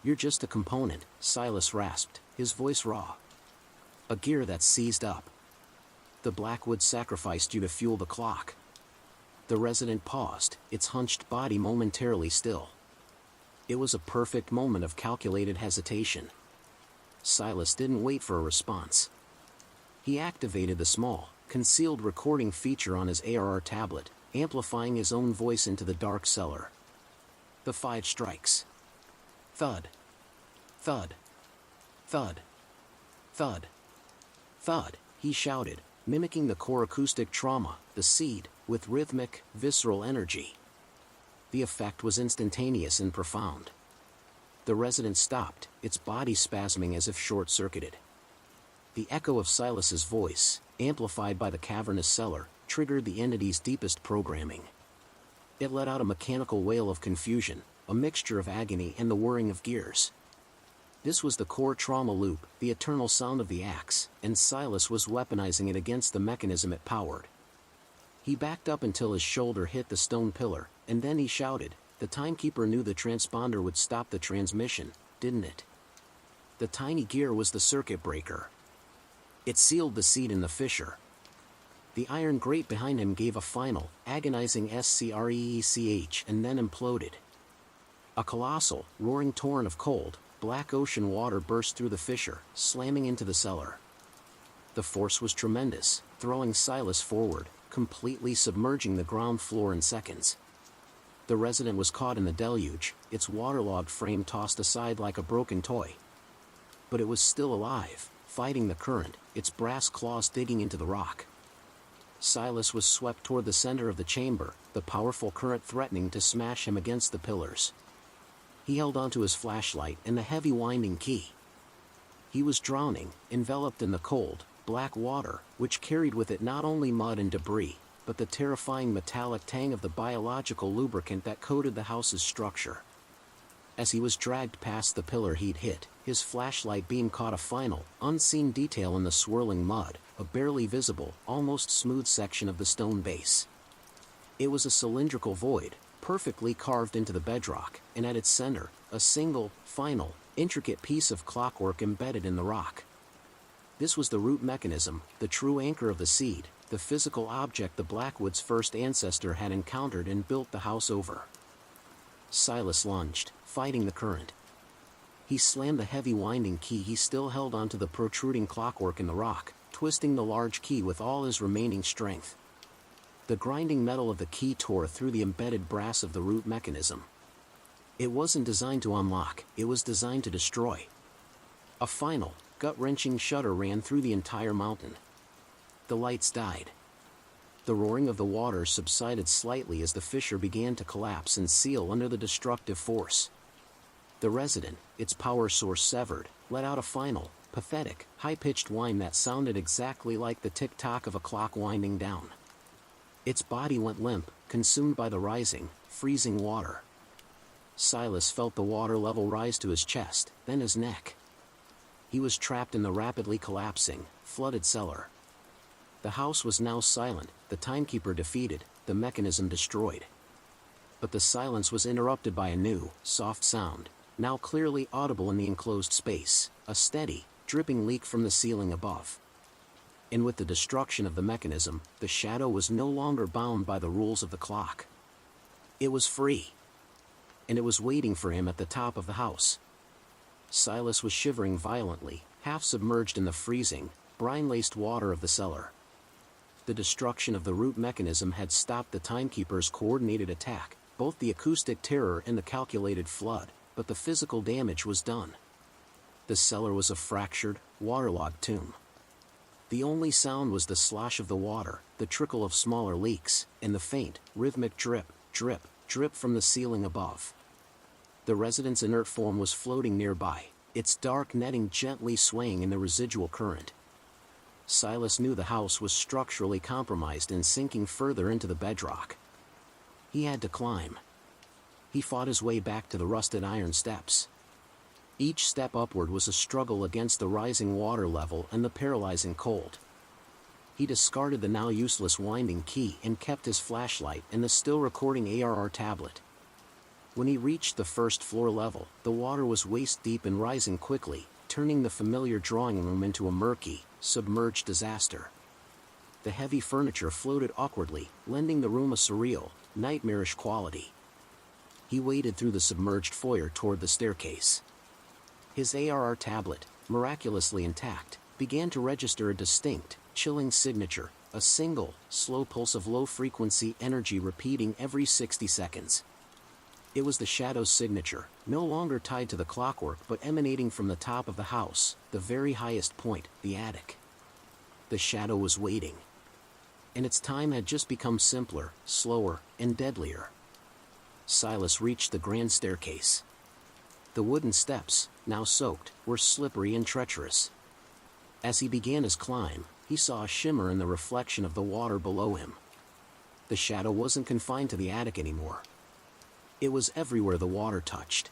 "You're just a component," Silas rasped, his voice raw. "A gear that's seized up. The Blackwood sacrificed you to fuel the clock." The resident paused, its hunched body momentarily still. It was a perfect moment of calculated hesitation. Silas didn't wait for a response. He activated the small, concealed recording feature on his ARR tablet, amplifying his own voice into the dark cellar. The 5 strikes. Thud. Thud. Thud. Thud. Thud, he shouted, mimicking the core acoustic trauma, the seed, with rhythmic, visceral energy. The effect was instantaneous and profound. The resident stopped, its body spasming as if short-circuited. The echo of Silas's voice, amplified by the cavernous cellar, triggered the entity's deepest programming. It let out a mechanical wail of confusion, a mixture of agony and the whirring of gears. This was the core trauma loop, the eternal sound of the axe, and Silas was weaponizing it against the mechanism it powered. He backed up until his shoulder hit the stone pillar, and then he shouted. The timekeeper knew the transponder would stop the transmission, didn't it? The tiny gear was the circuit breaker. It sealed the seed in the fissure. The iron grate behind him gave a final, agonizing screech and then imploded. A colossal, roaring torrent of cold, black ocean water burst through the fissure, slamming into the cellar. The force was tremendous, throwing Silas forward, completely submerging the ground floor in seconds. The resident was caught in the deluge, its waterlogged frame tossed aside like a broken toy. But it was still alive, fighting the current, its brass claws digging into the rock. Silas was swept toward the center of the chamber, the powerful current threatening to smash him against the pillars. He held onto his flashlight and the heavy winding key. He was drowning, enveloped in the cold, black water, which carried with it not only mud and debris, but the terrifying metallic tang of the biological lubricant that coated the house's structure. As he was dragged past the pillar he'd hit, his flashlight beam caught a final, unseen detail in the swirling mud, a barely visible, almost smooth section of the stone base. It was a cylindrical void, perfectly carved into the bedrock, and at its center, a single, final, intricate piece of clockwork embedded in the rock. This was the root mechanism, the true anchor of the seed, the physical object the Blackwood's first ancestor had encountered and built the house over. Silas lunged, fighting the current. He slammed the heavy winding key he still held onto the protruding clockwork in the rock, twisting the large key with all his remaining strength. The grinding metal of the key tore through the embedded brass of the root mechanism. It wasn't designed to unlock, it was designed to destroy. A final, gut-wrenching shudder ran through the entire mountain. The lights died. The roaring of the water subsided slightly as the fissure began to collapse and seal under the destructive force. The resident, its power source severed, let out a final, pathetic, high-pitched whine that sounded exactly like the tick-tock of a clock winding down. Its body went limp, consumed by the rising, freezing water. Silas felt the water level rise to his chest, then his neck. He was trapped in the rapidly collapsing, flooded cellar. The house was now silent, the timekeeper defeated, the mechanism destroyed. But the silence was interrupted by a new, soft sound, now clearly audible in the enclosed space, a steady, dripping leak from the ceiling above. And with the destruction of the mechanism, the shadow was no longer bound by the rules of the clock. It was free. And it was waiting for him at the top of the house. Silas was shivering violently, half submerged in the freezing, brine-laced water of the cellar. The destruction of the root mechanism had stopped the timekeeper's coordinated attack, both the acoustic terror and the calculated flood, but the physical damage was done. The cellar was a fractured, waterlogged tomb. The only sound was the slosh of the water, the trickle of smaller leaks, and the faint, rhythmic drip, drip, drip from the ceiling above. The resident's inert form was floating nearby, its dark netting gently swaying in the residual current. Silas knew the house was structurally compromised and sinking further into the bedrock. He had to climb. He fought his way back to the rusted iron steps. Each step upward was a struggle against the rising water level and the paralyzing cold. He discarded the now useless winding key and kept his flashlight and the still recording ARR tablet. When he reached the first floor level, the water was waist-deep and rising quickly, turning the familiar drawing room into a murky, submerged disaster. The heavy furniture floated awkwardly, lending the room a surreal, nightmarish quality. He waded through the submerged foyer toward the staircase. His ARR tablet, miraculously intact, began to register a distinct, chilling signature, a single, slow pulse of low-frequency energy repeating every 60 seconds. It was the Shadow's signature, no longer tied to the clockwork but emanating from the top of the house, the very highest point, the attic. The Shadow was waiting. And its time had just become simpler, slower, and deadlier. Silas reached the grand staircase. The wooden steps, now soaked, were slippery and treacherous. As he began his climb, he saw a shimmer in the reflection of the water below him. The Shadow wasn't confined to the attic anymore. It was everywhere the water touched.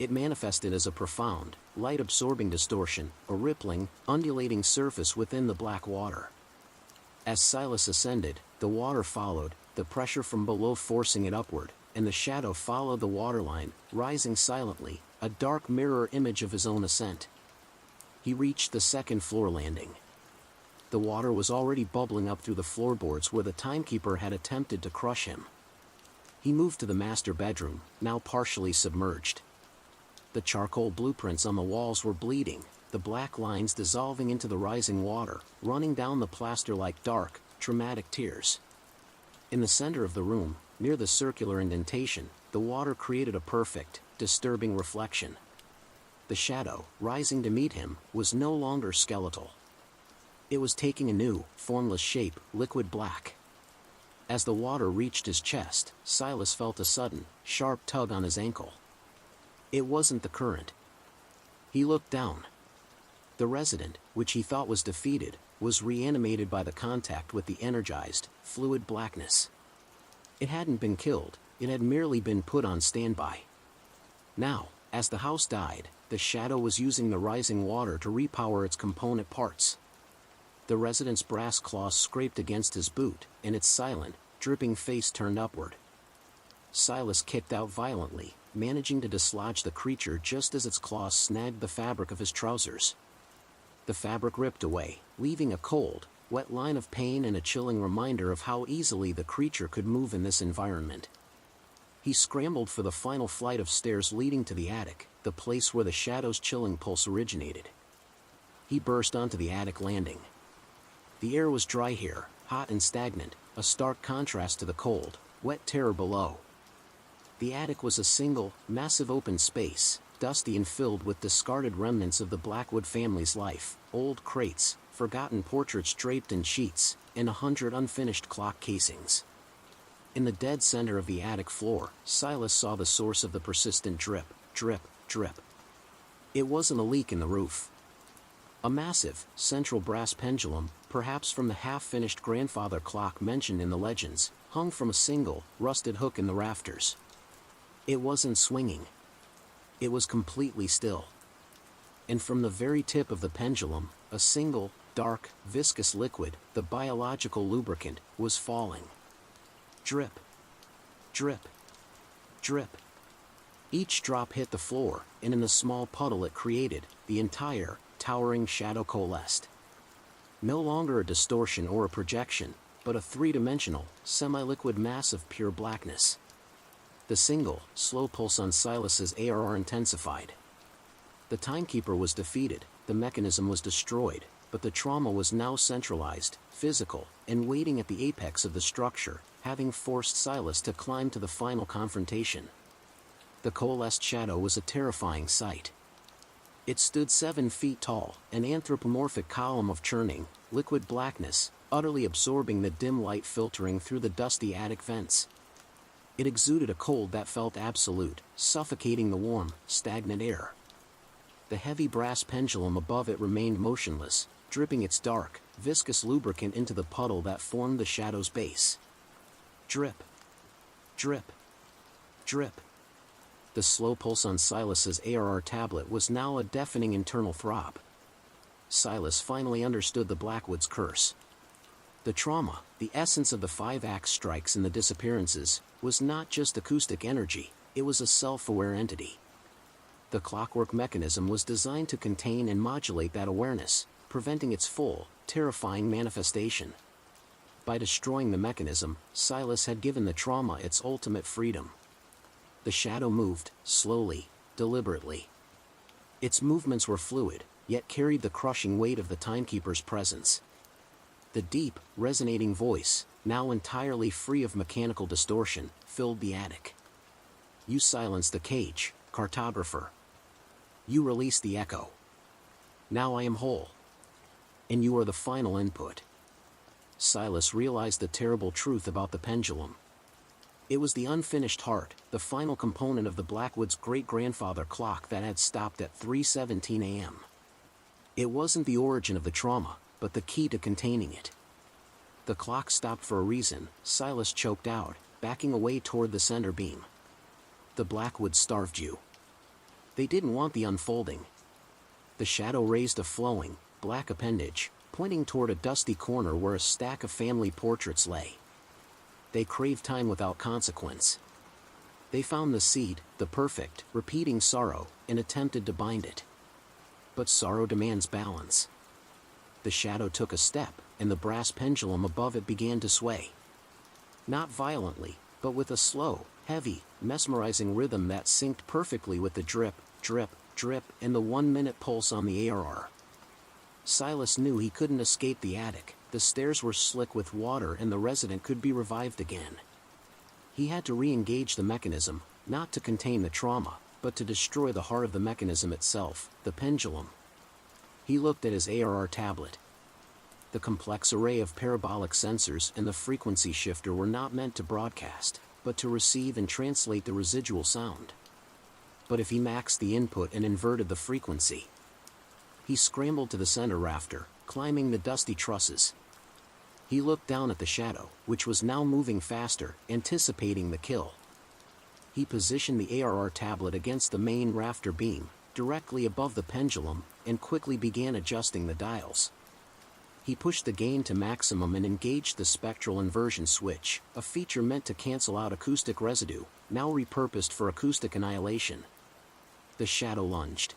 It manifested as a profound, light-absorbing distortion, a rippling, undulating surface within the black water. As Silas ascended, the water followed, the pressure from below forcing it upward, and the Shadow followed the waterline, rising silently, a dark mirror image of his own ascent. He reached the second floor landing. The water was already bubbling up through the floorboards where the timekeeper had attempted to crush him. He moved to the master bedroom, now partially submerged. The charcoal blueprints on the walls were bleeding, the black lines dissolving into the rising water, running down the plaster like dark, traumatic tears. In the center of the room, near the circular indentation, the water created a perfect, disturbing reflection. The Shadow, rising to meet him, was no longer skeletal. It was taking a new, formless shape, liquid black. As the water reached his chest, Silas felt a sudden, sharp tug on his ankle. It wasn't the current. He looked down. The resident, which he thought was defeated, was reanimated by the contact with the energized, fluid blackness. It hadn't been killed, it had merely been put on standby. Now, as the house died, the Shadow was using the rising water to repower its component parts. The resident's brass claws scraped against his boot, and its silent, dripping face turned upward. Silas kicked out violently, managing to dislodge the creature just as its claws snagged the fabric of his trousers. The fabric ripped away, leaving a cold, wet line of pain and a chilling reminder of how easily the creature could move in this environment. He scrambled for the final flight of stairs leading to the attic, the place where the Shadow's chilling pulse originated. He burst onto the attic landing. The air was dry here, hot and stagnant, a stark contrast to the cold, wet terror below. The attic was a single, massive open space, dusty and filled with discarded remnants of the Blackwood family's life, old crates, forgotten portraits draped in sheets, and 100 unfinished clock casings. In the dead center of the attic floor, Silas saw the source of the persistent drip, drip, drip. It wasn't a leak in the roof. A massive, central brass pendulum, perhaps from the half-finished grandfather clock mentioned in the legends, hung from a single, rusted hook in the rafters. It wasn't swinging. It was completely still. And from the very tip of the pendulum, a single, dark, viscous liquid, the biological lubricant, was falling. Drip. Drip. Drip. Each drop hit the floor, and in the small puddle it created, the entire, towering Shadow coalesced. No longer a distortion or a projection, but a three-dimensional, semi-liquid mass of pure blackness. The single, slow pulse on Silas's ARR intensified. The timekeeper was defeated, the mechanism was destroyed, but the trauma was now centralized, physical, and waiting at the apex of the structure, having forced Silas to climb to the final confrontation. The coalesced Shadow was a terrifying sight. It stood 7 feet tall, an anthropomorphic column of churning, liquid blackness, utterly absorbing the dim light filtering through the dusty attic vents. It exuded a cold that felt absolute, suffocating the warm, stagnant air. The heavy brass pendulum above it remained motionless, dripping its dark, viscous lubricant into the puddle that formed the shadow's base. Drip. Drip. Drip. The slow pulse on Silas's ARR tablet was now a deafening internal throb. Silas finally understood the Blackwood's curse. The trauma, the essence of the 5-axe strikes and the disappearances, was not just acoustic energy, it was a self-aware entity. The clockwork mechanism was designed to contain and modulate that awareness, preventing its full, terrifying manifestation. By destroying the mechanism, Silas had given the trauma its ultimate freedom. The shadow moved, slowly, deliberately. Its movements were fluid, yet carried the crushing weight of the timekeeper's presence. The deep, resonating voice, now entirely free of mechanical distortion, filled the attic. You silenced the cage, cartographer. You released the echo. Now I am whole. And you are the final input. Silas realized the terrible truth about the pendulum. It was the unfinished heart, the final component of the Blackwood's great-grandfather clock that had stopped at 3:17 a.m. It wasn't the origin of the trauma, but the key to containing it. The clock stopped for a reason, Silas choked out, backing away toward the center beam. The Blackwoods starved you. They didn't want the unfolding. The shadow raised a flowing, black appendage, pointing toward a dusty corner where a stack of family portraits lay. They craved time without consequence. They found the seed, the perfect, repeating sorrow, and attempted to bind it. But sorrow demands balance. The shadow took a step, and the brass pendulum above it began to sway. Not violently, but with a slow, heavy, mesmerizing rhythm that synced perfectly with the drip, drip, drip, and the 1-minute pulse on the ARR. Silas knew he couldn't escape the attic. The stairs were slick with water and the resident could be revived again. He had to re-engage the mechanism, not to contain the trauma, but to destroy the heart of the mechanism itself, the pendulum. He looked at his ARR tablet. The complex array of parabolic sensors and the frequency shifter were not meant to broadcast, but to receive and translate the residual sound. But if he maxed the input and inverted the frequency? He scrambled to the center rafter, climbing the dusty trusses. He looked down at the shadow, which was now moving faster, anticipating the kill. He positioned the ARR tablet against the main rafter beam, directly above the pendulum, and quickly began adjusting the dials. He pushed the gain to maximum and engaged the spectral inversion switch, a feature meant to cancel out acoustic residue, now repurposed for acoustic annihilation. The shadow lunged.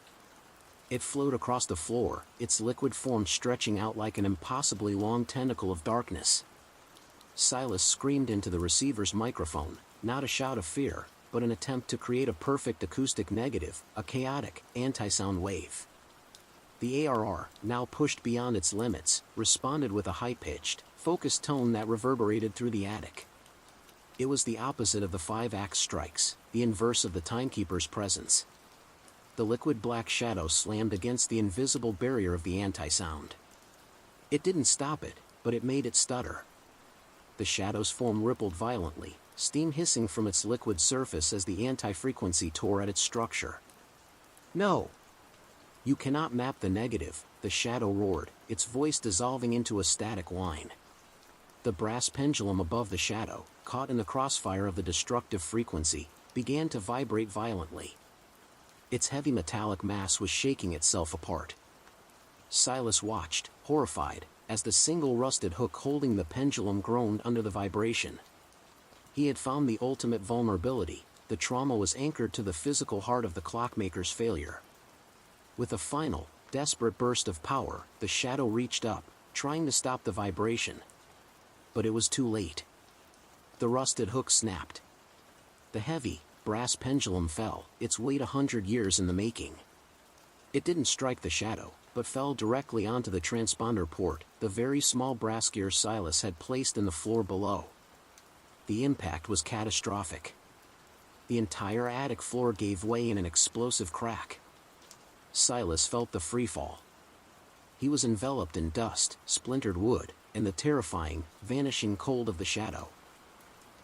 It flowed across the floor, its liquid form stretching out like an impossibly long tentacle of darkness. Silas screamed into the receiver's microphone, not a shout of fear, but an attempt to create a perfect acoustic negative, a chaotic, anti-sound wave. The ARR, now pushed beyond its limits, responded with a high-pitched, focused tone that reverberated through the attic. It was the opposite of the 5-axe strikes, the inverse of the timekeeper's presence. The liquid black shadow slammed against the invisible barrier of the anti-sound. It didn't stop it, but it made it stutter. The shadow's form rippled violently, steam hissing from its liquid surface as the anti-frequency tore at its structure. No! You cannot map the negative, the shadow roared, its voice dissolving into a static whine. The brass pendulum above the shadow, caught in the crossfire of the destructive frequency, began to vibrate violently. Its heavy metallic mass was shaking itself apart. Silas watched, horrified, as the single rusted hook holding the pendulum groaned under the vibration. He had found the ultimate vulnerability. The trauma was anchored to the physical heart of the clockmaker's failure. With a final, desperate burst of power, the shadow reached up, trying to stop the vibration. But it was too late. The rusted hook snapped. The heavy, brass pendulum fell, its weight 100 years in the making. It didn't strike the shadow, but fell directly onto the transponder port, the very small brass gear Silas had placed in the floor below. The impact was catastrophic. The entire attic floor gave way in an explosive crack. Silas felt the freefall. He was enveloped in dust, splintered wood, and the terrifying, vanishing cold of the shadow.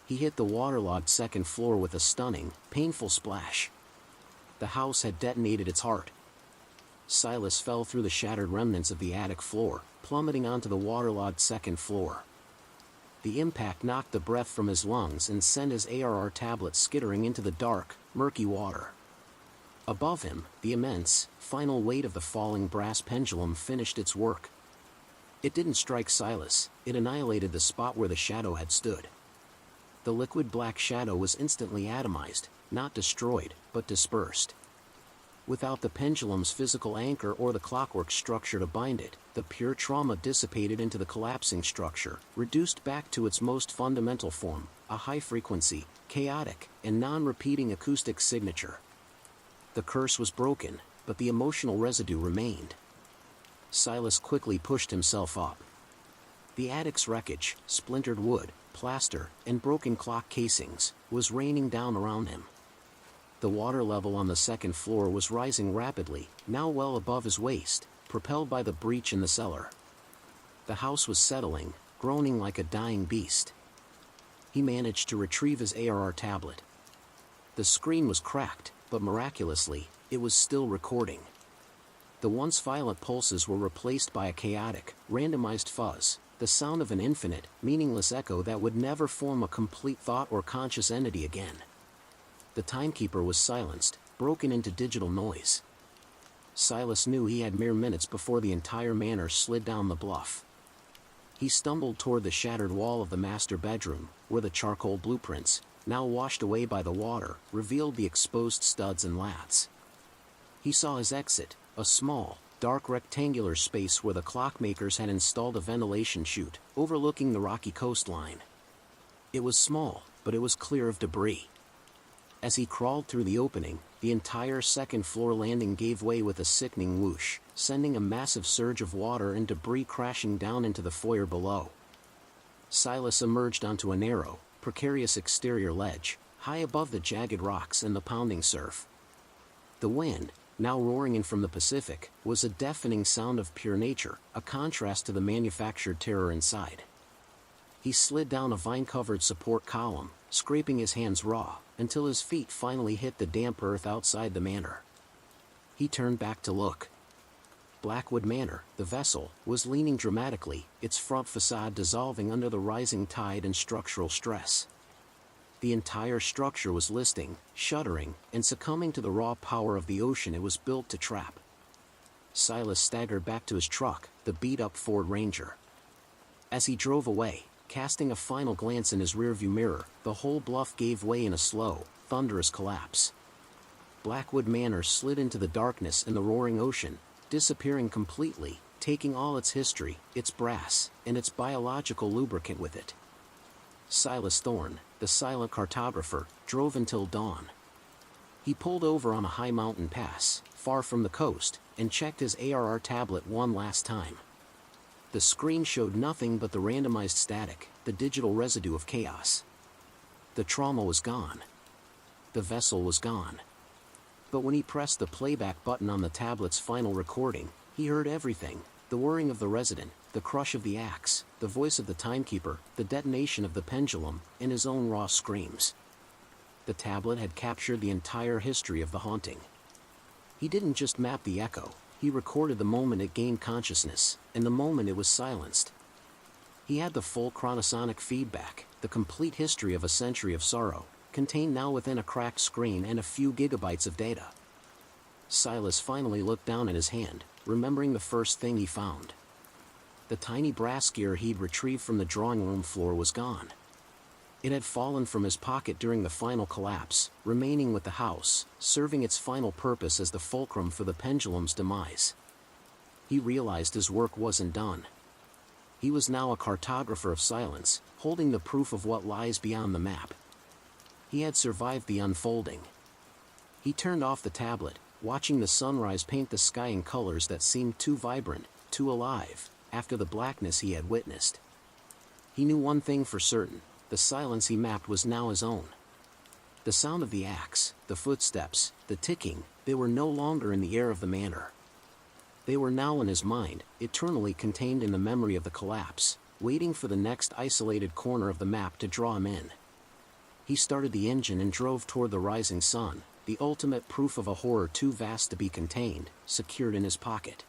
He hit the waterlogged second floor with a stunning, painful splash. The house had detonated its heart. Silas fell through the shattered remnants of the attic floor, plummeting onto the waterlogged second floor. The impact knocked the breath from his lungs and sent his ARR tablet skittering into the dark, murky water. Above him, the immense, final weight of the falling brass pendulum finished its work. It didn't strike Silas, it annihilated the spot where the shadow had stood. The liquid black shadow was instantly atomized, not destroyed, but dispersed. Without the pendulum's physical anchor or the clockwork structure to bind it, the pure trauma dissipated into the collapsing structure, reduced back to its most fundamental form, a high-frequency, chaotic, and non-repeating acoustic signature. The curse was broken, but the emotional residue remained. Silas quickly pushed himself up. The attic's wreckage, splintered wood, plaster, and broken clock casings, was raining down around him. The water level on the second floor was rising rapidly, now well above his waist, propelled by the breach in the cellar. The house was settling, groaning like a dying beast. He managed to retrieve his ARR tablet. The screen was cracked, but miraculously, it was still recording. The once violent pulses were replaced by a chaotic, randomized fuzz, the sound of an infinite, meaningless echo that would never form a complete thought or conscious entity again. The timekeeper was silenced, broken into digital noise. Silas knew he had mere minutes before the entire manor slid down the bluff. He stumbled toward the shattered wall of the master bedroom, where the charcoal blueprints, now washed away by the water, revealed the exposed studs and laths. He saw his exit, a small, dark rectangular space where the clockmakers had installed a ventilation chute, overlooking the rocky coastline. It was small, but it was clear of debris. As he crawled through the opening, the entire second-floor landing gave way with a sickening whoosh, sending a massive surge of water and debris crashing down into the foyer below. Silas emerged onto a narrow, precarious exterior ledge, high above the jagged rocks and the pounding surf. The wind, now roaring in from the Pacific, was a deafening sound of pure nature, a contrast to the manufactured terror inside. He slid down a vine-covered support column, scraping his hands raw, until his feet finally hit the damp earth outside the manor. He turned back to look. Blackwood Manor, the vessel, was leaning dramatically, its front facade dissolving under the rising tide and structural stress. The entire structure was listing, shuddering, and succumbing to the raw power of the ocean it was built to trap. Silas staggered back to his truck, the beat-up Ford Ranger. As he drove away, casting a final glance in his rearview mirror, the whole bluff gave way in a slow, thunderous collapse. Blackwood Manor slid into the darkness and the roaring ocean, disappearing completely, taking all its history, its brass, and its biological lubricant with it. Silas Thorne, the silent cartographer, drove until dawn. He pulled over on a high mountain pass, far from the coast, and checked his ARR tablet one last time. The screen showed nothing but the randomized static, the digital residue of chaos. The trauma was gone. The vessel was gone. But when he pressed the playback button on the tablet's final recording, he heard everything: the whirring of the resident, the crush of the axe, the voice of the timekeeper, the detonation of the pendulum, and his own raw screams. The tablet had captured the entire history of the haunting. He didn't just map the echo, he recorded the moment it gained consciousness, and the moment it was silenced. He had the full chronosonic feedback, the complete history of a century of sorrow, contained now within a cracked screen and a few gigabytes of data. Silas finally looked down at his hand, remembering the first thing he found. The tiny brass gear he'd retrieved from the drawing room floor was gone. It had fallen from his pocket during the final collapse, remaining with the house, serving its final purpose as the fulcrum for the pendulum's demise. He realized his work wasn't done. He was now a cartographer of silence, holding the proof of what lies beyond the map. He had survived the unfolding. He turned off the tablet, watching the sunrise paint the sky in colors that seemed too vibrant, too alive, after the blackness he had witnessed. He knew one thing for certain: the silence he mapped was now his own. The sound of the axe, the footsteps, the ticking, they were no longer in the air of the manor. They were now in his mind, eternally contained in the memory of the collapse, waiting for the next isolated corner of the map to draw him in. He started the engine and drove toward the rising sun, the ultimate proof of a horror too vast to be contained, secured in his pocket.